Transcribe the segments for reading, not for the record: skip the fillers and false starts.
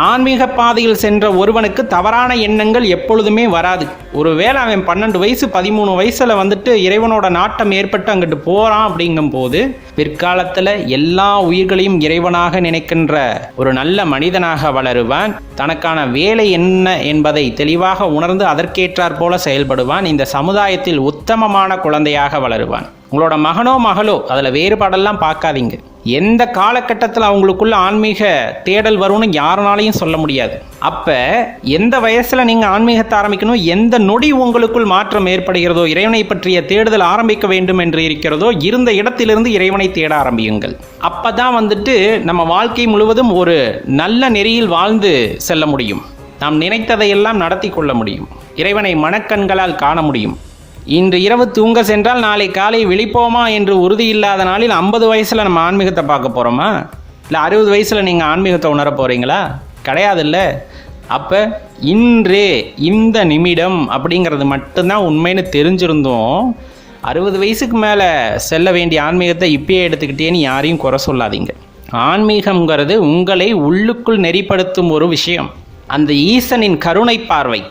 ஆன்மீக பாதையில் சென்ற ஒருவனுக்கு தவறான எண்ணங்கள் எப்பொழுதுமே வராது. ஒருவேளை அவன் 12 வயசு 13 வயசுல வந்துட்டு இறைவனோட நாட்டம் ஏற்பட்டு அங்கிட்டு போறான் அப்படிங்கும் போது பிற்காலத்தில் எல்லா உயிர்களையும் இறைவனாக நினைக்கின்ற ஒரு நல்ல மனிதனாக வளருவான். தனக்கான வேலை என்ன என்பதை தெளிவாக உணர்ந்து அதற்கேற்றாற் போல செயல்படுவான். இந்த சமுதாயத்தில் உத்தமமான குழந்தையாக வளருவான். உங்களோட மகனோ மகளோ அதில் வேறுபாடெல்லாம் பார்க்காதீங்க. எந்த காலகட்டத்தில் அவங்களுக்குள்ள ஆன்மீக தேடல் வரும்னு யாருனாலையும் சொல்ல முடியாது. அப்போ எந்த வயசில் நீங்கள் ஆன்மீகத்தை ஆரம்பிக்கணும், எந்த நொடி உங்களுக்குள் மாற்றம் ஏற்படுகிறதோ, இறைவனை பற்றிய தேடுதல் ஆரம்பிக்க வேண்டும் என்று இருக்கிறதோ, இருந்த இடத்திலிருந்து இறைவனை தேட ஆரம்பியுங்கள். அப்போ தான் வந்துட்டு நம்ம வாழ்க்கை முழுவதும் ஒரு நல்ல நெறியில் வாழ்ந்து செல்ல முடியும். நாம் நினைத்ததையெல்லாம் நடத்தி கொள்ள முடியும். இறைவனை மனக்கண்களால் காண முடியும். இன்று இரவு தூங்க சென்றால் நாளை காலை விழிப்போமா என்று உறுதி இல்லாத நாளில் 50 வயசில் நம்ம ஆன்மீகத்தை பார்க்க போகிறோமா? இல்லை 60 வயசில் நீங்கள் ஆன்மீகத்தை உணர போகிறீங்களா? கிடையாதுல்ல. அப்போ இன்றே இந்த நிமிடம் அப்படிங்கிறது மட்டும்தான் உண்மைன்னு தெரிஞ்சிருந்தோம். 60 வயசுக்கு மேலே செல்ல வேண்டிய ஆன்மீகத்தை இப்பயே எடுத்துக்கிட்டேன்னு யாரையும் குறை சொல்லாதீங்க. ஆன்மீகம்ங்கிறது உங்களை உள்ளுக்குள் நெறிப்படுத்தும் ஒரு விஷயம். அந்த ஈசனின் கருணை பார்வை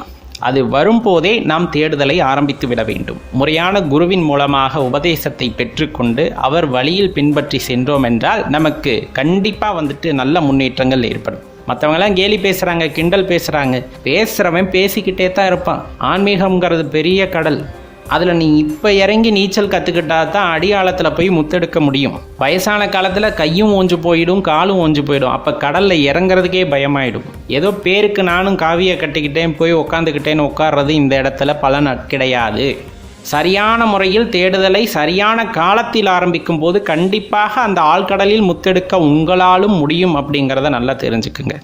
அது வரும்போதே நாம் தேடுதலை ஆரம்பித்து விட வேண்டும். முறையான குருவின் மூலமாக உபதேசத்தை பெற்றுக்கொண்டு அவர் வழியில் பின்பற்றி சென்றோம் என்றால் நமக்கு கண்டிப்பாக வந்துட்டு நல்ல முன்னேற்றங்கள் ஏற்படும். மற்றவங்களாம் கேலி பேசுகிறாங்க, கிண்டல் பேசுகிறவன் பேசிக்கிட்டே தான் இருப்பான். ஆன்மீகம்ங்கிறது பெரிய கடல். அதில் நீ இப்போ இறங்கி நீச்சல் கற்றுக்கிட்டா தான் அடியாளத்தில் போய் முத்தெடுக்க முடியும். வயசான காலத்தில் கையும் ஓஞ்சு போயிடும், காலும் ஓஞ்சு போயிடும். அப்போ கடலில் இறங்குறதுக்கே பயமாயிடும். ஏதோ பேருக்கு நானும் காவியை கட்டிக்கிட்டேன் போய் உட்காந்துக்கிட்டேன்னு உட்கார்றது இந்த இடத்துல பலன் கிடையாது. சரியான முறையில் தேடுதலை சரியான காலத்தில் ஆரம்பிக்கும் போது கண்டிப்பாக அந்த ஆழ்கடலில் முத்தெடுக்க உங்களாலும் முடியும் அப்படிங்கிறத நல்லா தெரிஞ்சுக்குங்க.